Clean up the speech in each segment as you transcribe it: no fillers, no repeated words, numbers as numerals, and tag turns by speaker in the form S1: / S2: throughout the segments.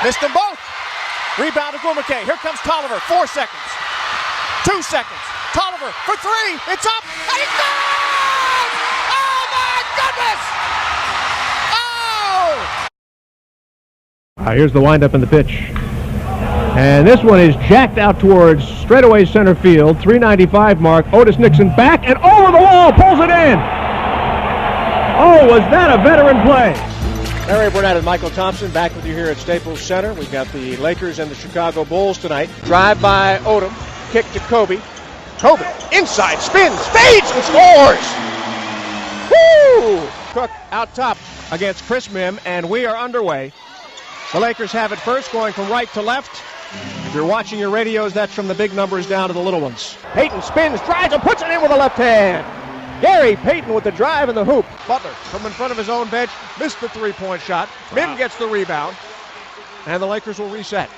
S1: Missed them both. Rebound to Gumake. Here comes Tolliver. 4 seconds. 2 seconds. Tolliver for three. It's up. And it's good! Oh, my goodness! Oh!
S2: Here's the windup in the pitch. And this one is jacked out towards straightaway center field. 395 mark. Otis Nixon back and over the wall. Pulls it in. Oh, was that a veteran play?
S1: Larry Burnett and Michael Thompson back with you here at Staples Center. We've got the Lakers and the Chicago Bulls tonight. Drive by Odom. Kick to Kobe. Kobe inside, spins, fades, and scores! Woo! Cook out top against Chris Mim, and we are underway. The Lakers have it first, going from right to left. If you're watching your radios, that's from the big numbers down to the little ones. Payton spins, drives, and puts it in with the left hand. Gary Payton with the drive and the hoop. Butler from in front of his own bench, missed the three-point shot. Mim gets the rebound, and the Lakers will reset.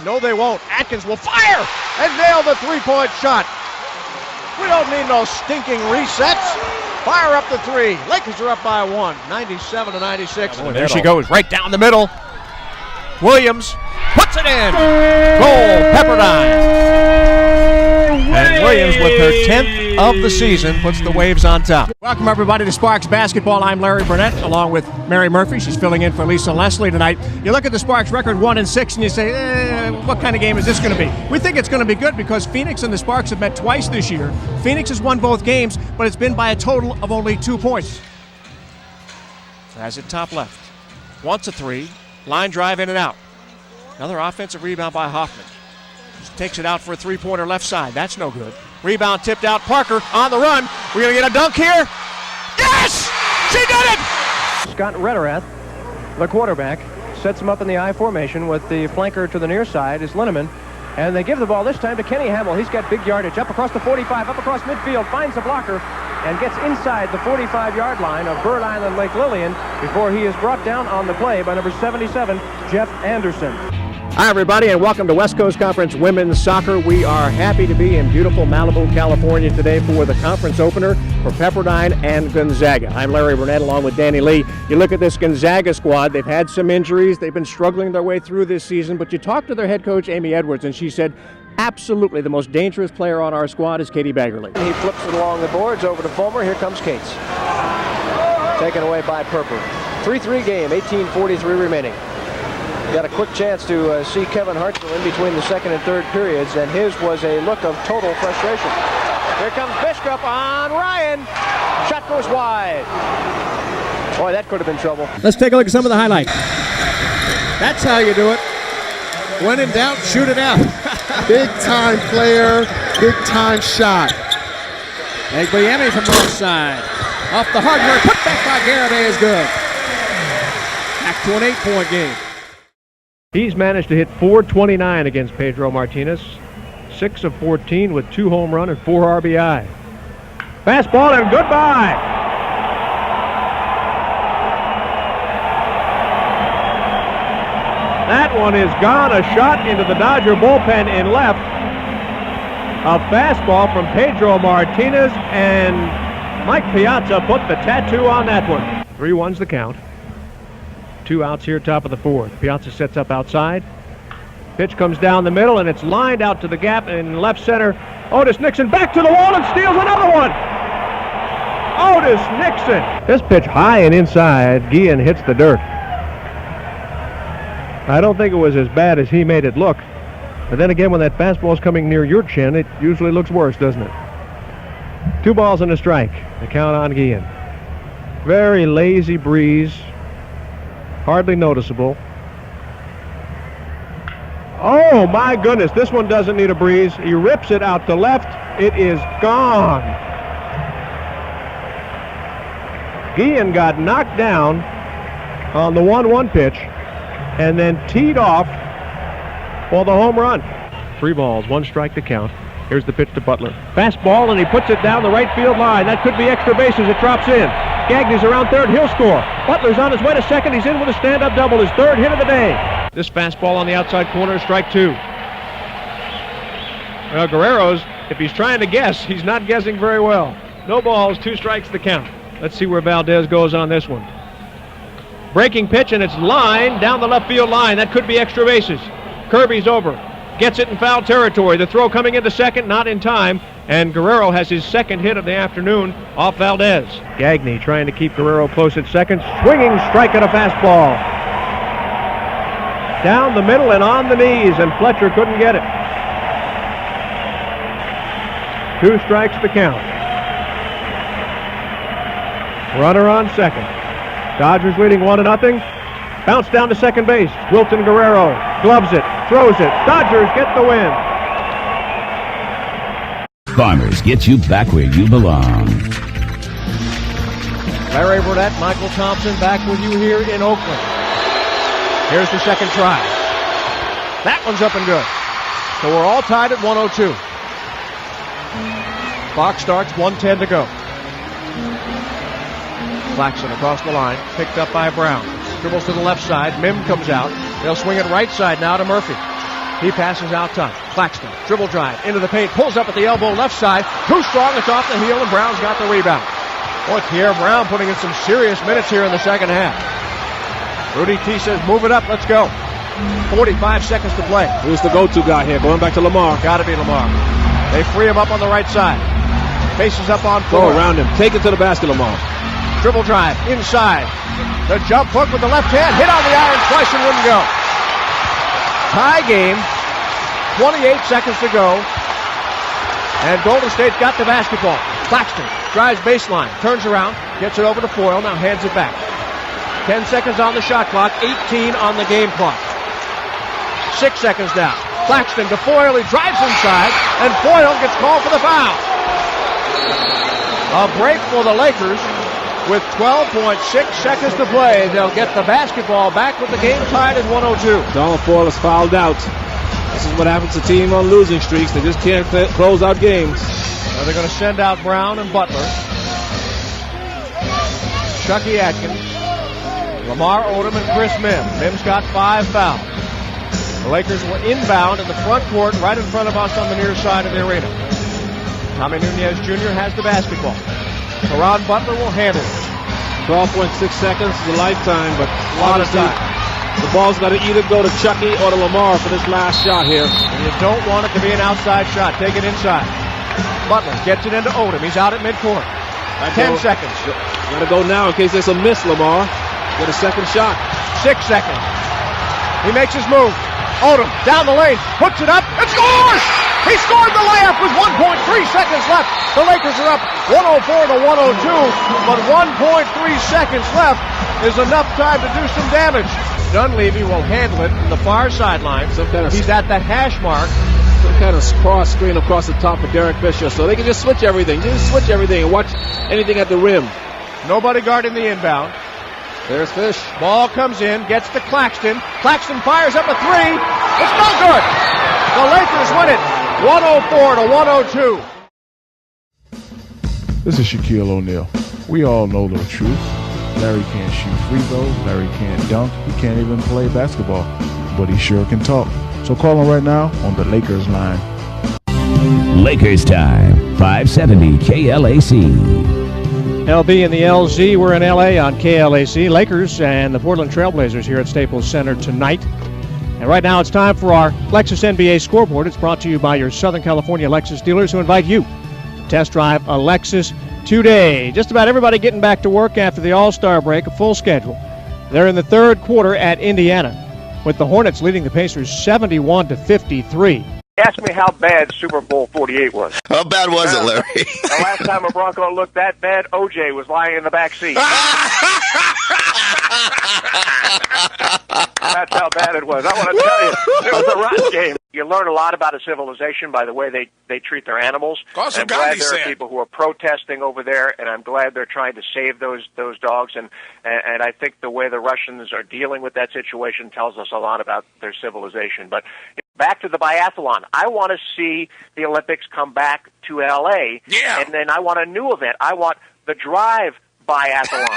S1: No, they won't. Atkins will fire and nail the three-point shot. We don't need no stinking resets. Fire up the three. Lakers are up by one, 97-96.
S2: Oh,
S1: there she goes, right down the middle. Williams puts it in. Goal, Pepperdine. And Williams, with her 10th of the season, puts the Waves on top. Welcome, everybody, to Sparks Basketball. I'm Larry Burnett, along with Mary Murphy. She's filling in for Lisa Leslie tonight. You look at the Sparks record 1-6, and you say, what kind of game is this going to be? We think it's going to be good because Phoenix and the Sparks have met twice this year. Phoenix has won both games, but it's been by a total of only 2 points. Has it top left. Wants a three. Line drive in and out. Another offensive rebound by Hoffman. Just takes it out for a three-pointer left side. That's no good. Rebound tipped out. Parker on the run. We're going to get a dunk here. Yes! She did it!
S2: Scott Rederath, the quarterback, sets him up in the I formation with the flanker to the near side is Linneman. And they give the ball this time to Kenny Hamill. He's got big yardage. Up across the 45, up across midfield, finds the blocker, and gets inside the 45-yard line of Bird Island, Lake Lillian, before he is brought down on the play by number 77, Jeff Anderson.
S1: Hi, everybody, and welcome to West Coast Conference Women's Soccer. We are happy to be in beautiful Malibu, California today for the conference opener for Pepperdine and Gonzaga. I'm Larry Burnett along with Danny Lee. You look at this Gonzaga squad, they've had some injuries. They've been struggling their way through this season, but you talk to their head coach, Amy Edwards, and she said, absolutely the most dangerous player on our squad is Katie Baggerly.
S2: He flips it along the boards over to Fulmer. Here comes Cates. Taken away by Purper. 3-3 game, 18:43 remaining. Got a quick chance to see Kevin Hartzell in between the second and third periods, and his was a look of total frustration. Here comes Bishop on Ryan. Shot goes wide. Boy, that could have been trouble.
S3: Let's take a look at some of the highlights. That's how you do it. When in doubt, shoot it out.
S4: Big time player, big time shot.
S3: Egbuyemi from the side. Off the hard work, put back by Garibay is good. Back to an 8-point game.
S2: He's managed to hit .429 against Pedro Martinez. 6 of 14 with 2 home run and 4 RBI. Fastball and goodbye. That one is gone. A shot into the Dodger bullpen in left. A fastball from Pedro Martinez, and Mike Piazza put the tattoo on that one. 3-1's the count. 2 outs here, top of the fourth. Piazza sets up outside. Pitch comes down the middle, and it's lined out to the gap in left center. Otis Nixon back to the wall and steals another one. Otis Nixon. This pitch high and inside. Guillen hits the dirt. I don't think it was as bad as he made it look. But then again, when that fastball is coming near your chin, it usually looks worse, doesn't it? 2 balls and a strike. The count on Guillen. Very lazy breeze. Hardly noticeable. Oh, my goodness. This one doesn't need a breeze. He rips it out to left. It is gone. Guillen got knocked down on the 1-1 pitch and then teed off for the home run. 3 balls, 1 strike to count. Here's the pitch to Butler. Fastball, and he puts it down the right field line. That could be extra bases. It drops in. Gagney's around third. He'll score. Butler's on his way to second. He's in with a stand-up double. His 3rd hit of the day. This fastball on the outside corner, strike 2. Well, Guerrero's, if he's trying to guess, he's not guessing very well. No balls, 2 strikes to count. Let's see where Valdez goes on this one. Breaking pitch, and it's lined down the left field line. That could be extra bases. Kirby's over. Gets it in foul territory. The throw coming into second, not in time. And Guerrero has his second hit of the afternoon off Valdez. Gagne trying to keep Guerrero close at second. Swinging strike at a fastball. Down the middle and on the knees, and Fletcher couldn't get it. 2 strikes to count. Runner on second. Dodgers leading 1-0. Bounce down to second base. Wilton Guerrero gloves it, throws it. Dodgers get the win.
S5: Farmers get you back where you belong.
S1: Larry Burnett, Michael Thompson back with you here in Oakland. Here's the second try. That one's up and good. So we're all tied at 102. Clock starts, 1:10 to go. Claxton across the line, picked up by Brown. Dribbles to the left side. Mim comes out. They'll swing it right side now to Murphy. He passes out top. Claxton, dribble drive into the paint, pulls up at the elbow left side. Too strong, it's off the heel, and Brown's got the rebound. Boy, Pierre Brown putting in some serious minutes here in the second half. Rudy T says, move it up, let's go. 45 seconds to play.
S3: Who's the go-to guy here? Going back to Lamar.
S1: Got to be Lamar. They free him up on the right side. Faces up on
S3: Go
S1: floor.
S3: around him. Take it to the basket, Lamar.
S1: Dribble drive inside. The jump hook with the left hand. Hit on the iron twice and wouldn't go. Tie game. 28 seconds to go. And Golden State's got the basketball. Claxton drives baseline. Turns around. Gets it over to Foyle. Now hands it back. 10 seconds on the shot clock. 18 on the game clock. 6 seconds down. Claxton to Foyle. He drives inside. And Foyle gets called for the foul. A break for the Lakers. With 12.6 seconds to play, they'll get the basketball back with the game tied at 102.
S3: Donald Foyle is fouled out. This is what happens to teams on losing streaks. They just can't close out games.
S1: Now they're going to send out Brown and Butler. Chucky Atkins, Lamar Odom, and Chris Mims. Mims got 5 fouls. The Lakers were inbound in the front court right in front of us on the near side of the arena. Tommy Nunez Jr. has the basketball. Caron Butler will handle it.
S3: 12.6 seconds is a lifetime, but
S1: A lot of time.
S3: the ball's got to either go to Chucky or to Lamar for this last shot here.
S1: And you don't want it to be an outside shot. Take it inside. Butler gets it into Odom. He's out at midcourt. 10 seconds.
S3: Got to go now in case there's a miss, Lamar. Get a second shot.
S1: 6 seconds. He makes his move. Odom down the lane. Puts it up and scores! He scored the layup with 1.3 seconds left. The Lakers are up 104 to 102, but 1.3 seconds left is enough time to do some damage. Dunleavy will handle it from the far sideline. He's at the hash mark.
S3: Some kind of cross screen across the top of Derek Fisher, so they can just switch everything. Just switch everything and watch anything at the rim.
S1: Nobody guarding the inbound.
S3: There's Fish.
S1: Ball comes in, gets to Claxton. Claxton fires up a 3. It's no good. The Lakers win it 104 to 102.
S6: This is Shaquille O'Neal. We all know the truth. Larry can't shoot free throws. Larry can't dunk. He can't even play basketball. But he sure can talk. So call him right now on the Lakers line.
S5: Lakers time, 570 KLAC.
S2: LB and the LZ, we're in LA on KLAC. Lakers and the Portland Trailblazers here at Staples Center tonight. And right now it's time for our Lexus NBA scoreboard. It's brought to you by your Southern California Lexus dealers who invite you to test drive a Lexus today. Just about everybody getting back to work after the All-Star break, a full schedule. They're in the third quarter at Indiana, with the Hornets leading the Pacers 71-53.
S7: Ask me how bad Super Bowl 48 was.
S8: How bad was it, Larry?
S7: The last time a Bronco looked that bad, OJ was lying in the back seat. That's how bad it was. I want to tell you, it was a rotten game. You learn a lot about a civilization by the way they treat their animals. I'm glad there are people who are protesting over there, and I'm glad they're trying to save those dogs. And I think the way the Russians are dealing with that situation tells us a lot about their civilization. But back to the biathlon. I want to see the Olympics come back to L.A.
S8: Yeah.
S7: And then I want a new event. I want the drive biathlon.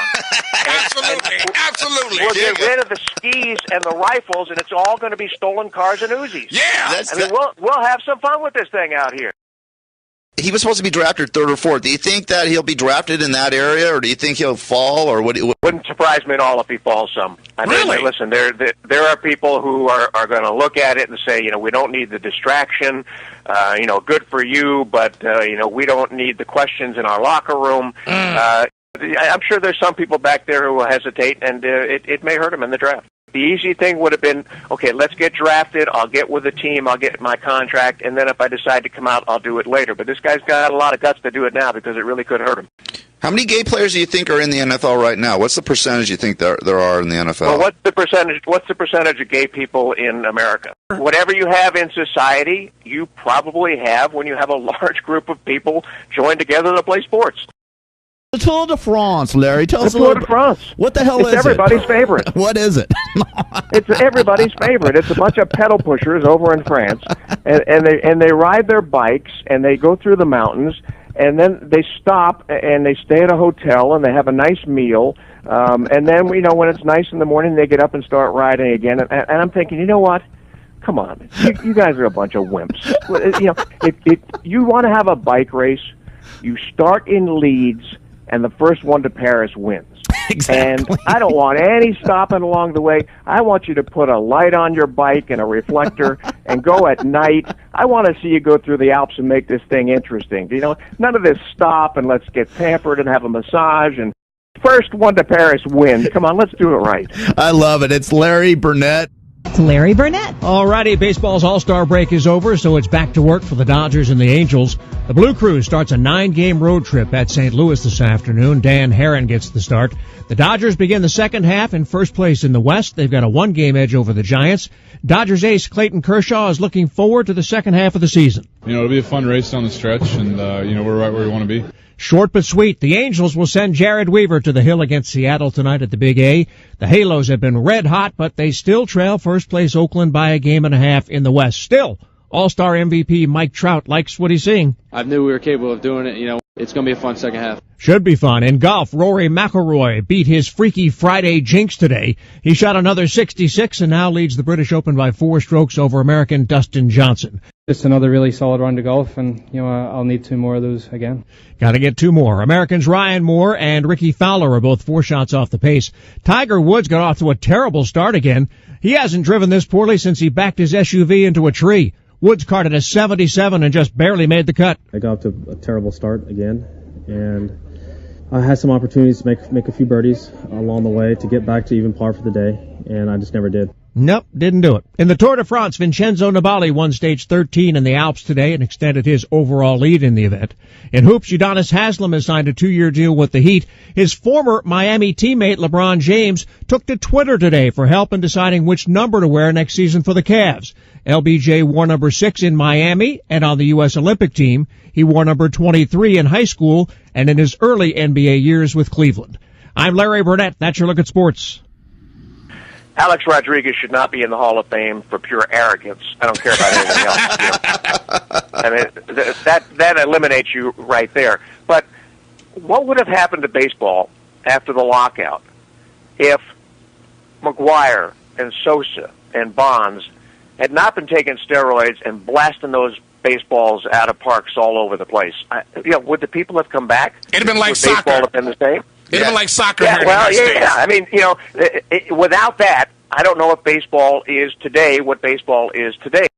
S8: Absolutely.
S7: We'll get rid of the skis and the rifles, and it's all going to be stolen cars and Uzis.
S8: Yeah.
S7: We'll have some fun with this thing out here.
S8: He was supposed to be drafted 3rd or 4th. Do you think that he'll be drafted in that area, or do you think he'll fall, or what?
S7: Wouldn't surprise me at all if he falls some. I mean,
S8: Really?
S7: listen, there are people who are going to look at it and say, we don't need the distraction. Good for you, but we don't need the questions in our locker room. I'm sure there's some people back there who will hesitate, and it may hurt him in the draft. The easy thing would have been, okay, let's get drafted, I'll get with the team, I'll get my contract, and then if I decide to come out, I'll do it later. But this guy's got a lot of guts to do it now because it really could hurt him.
S8: How many gay players do you think are in the NFL right now? What's the percentage you think there are in the NFL?
S7: Well, what's the percentage of gay people in America? Whatever you have in society, you probably have when you have a large group of people joined together to play sports.
S9: The Tour de France, Larry. Tell us a
S7: Tour
S9: little
S7: de France.
S9: What the hell
S7: it's
S9: is it?
S7: It's everybody's favorite.
S9: What is it?
S7: It's everybody's favorite. It's a bunch of pedal pushers over in France, and they ride their bikes, and they go through the mountains, and then they stop, and they stay at a hotel, and they have a nice meal, and then, when it's nice in the morning, they get up and start riding again, and I'm thinking, you know what? Come on. You guys are a bunch of wimps. If you want to have a bike race, you start in Leeds, and the first one to Paris wins.
S9: Exactly.
S7: And I don't want any stopping along the way. I want you to put a light on your bike and a reflector and go at night. I want to see you go through the Alps and make this thing interesting. None of this stop and let's get pampered and have a massage and first one to Paris wins. Come on, let's do it right.
S9: I love it. It's Larry Burnett.
S10: It's Larry Burnett.
S2: Alrighty, baseball's All-Star break is over, so it's back to work for the Dodgers and the Angels. The Blue Crew starts a 9-game road trip at St. Louis this afternoon. Dan Herron gets the start. The Dodgers begin the second half in first place in the West. They've got a 1-game edge over the Giants. Dodgers ace Clayton Kershaw is looking forward to the second half of the season.
S11: It'll be a fun race down the stretch, and we're right where we want to be.
S2: Short but sweet, the Angels will send Jared Weaver to the hill against Seattle tonight at the Big A. The Halos have been red hot, but they still trail first place Oakland by a game and a half in the West. Still, All-Star MVP Mike Trout likes what he's seeing.
S12: I knew we were capable of doing it. It's going to be a fun second half.
S2: Should be fun. In golf, Rory McIlroy beat his Freaky Friday jinx today. He shot another 66 and now leads the British Open by 4 strokes over American Dustin Johnson.
S13: Just another really solid run to golf, and I'll need 2 more of those again.
S2: Got to get 2 more. Americans Ryan Moore and Ricky Fowler are both 4 shots off the pace. Tiger Woods got off to a terrible start again. He hasn't driven this poorly since he backed his SUV into a tree. Woods carded a 77 and just barely made the cut.
S14: I got off to a terrible start again, and I had some opportunities to make a few birdies along the way to get back to even par for the day, and I just never did.
S2: Nope, didn't do it. In the Tour de France, Vincenzo Nibali won stage 13 in the Alps today and extended his overall lead in the event. In hoops, Udonis Haslem has signed a 2-year deal with the Heat. His former Miami teammate LeBron James took to Twitter today for help in deciding which number to wear next season for the Cavs. LBJ wore number 6 in Miami and on the U.S. Olympic team. He wore number 23 in high school and in his early NBA years with Cleveland. I'm Larry Burnett. That's your look at sports.
S7: Alex Rodriguez should not be in the Hall of Fame for pure arrogance. I don't care about anything else. I mean, that eliminates you right there. But what would have happened to baseball after the lockout if McGuire and Sosa and Bonds had not been taking steroids and blasting those baseballs out of parks all over the place? Would the people have come back?
S8: It'd have been like
S7: would
S8: soccer.
S7: Baseball have been the same?
S8: It'd been like soccer.
S7: Yeah,
S8: here
S7: well,
S8: in the United States.
S7: I mean, without that, I don't know if baseball is today what baseball is today.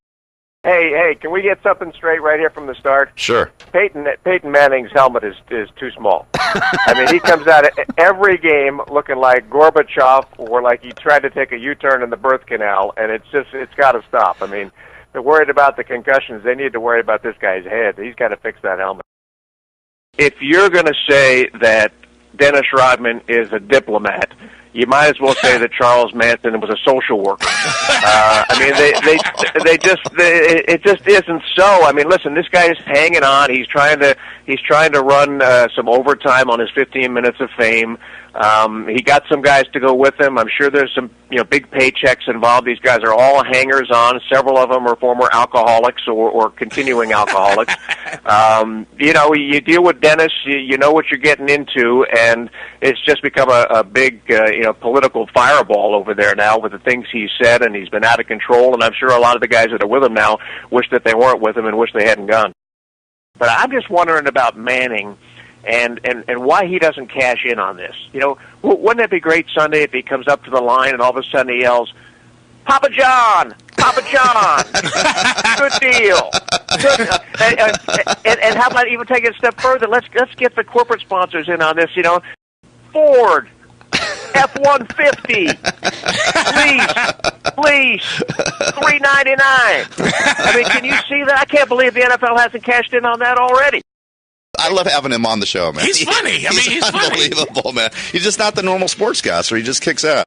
S7: Hey, can we get something straight right here from the start?
S8: Sure.
S7: Peyton Manning's helmet is too small. I mean, he comes out of every game looking like Gorbachev or like he tried to take a U-turn in the birth canal, and it's got to stop. I mean, they're worried about the concussions. They need to worry about this guy's head. He's got to fix that helmet. If you're going to say that Dennis Rodman is a diplomat, you might as well say that Charles Manson was a social worker. I mean, it just isn't so. I mean, listen, this guy is hanging on. He's trying to run some overtime on his 15 minutes of fame. He got some guys to go with him. I'm sure there's some big paychecks involved. These guys are all hangers on. Several of them are former alcoholics or continuing alcoholics. You deal with Dennis. You know what you're getting into, and it's just become a big political fireball over there now with the things he's said, and he's been out of control. And I'm sure a lot of the guys that are with him now wish that they weren't with him and wish they hadn't gone. But I'm just wondering about Manning and why he doesn't cash in on this. You know, wouldn't that be great Sunday if he comes up to the line and all of a sudden he yells, Papa John! Papa John! Good deal! Good. And how about even take it a step further? Let's get the corporate sponsors in on this, you know. Ford, F-150, lease, $3.99. I mean, can you see that? I can't believe the NFL hasn't cashed in on that already.
S8: I love having him on the show, man.
S10: He's funny. I mean, he's
S8: unbelievable, man. He's just not the normal sports guy, so he just kicks out.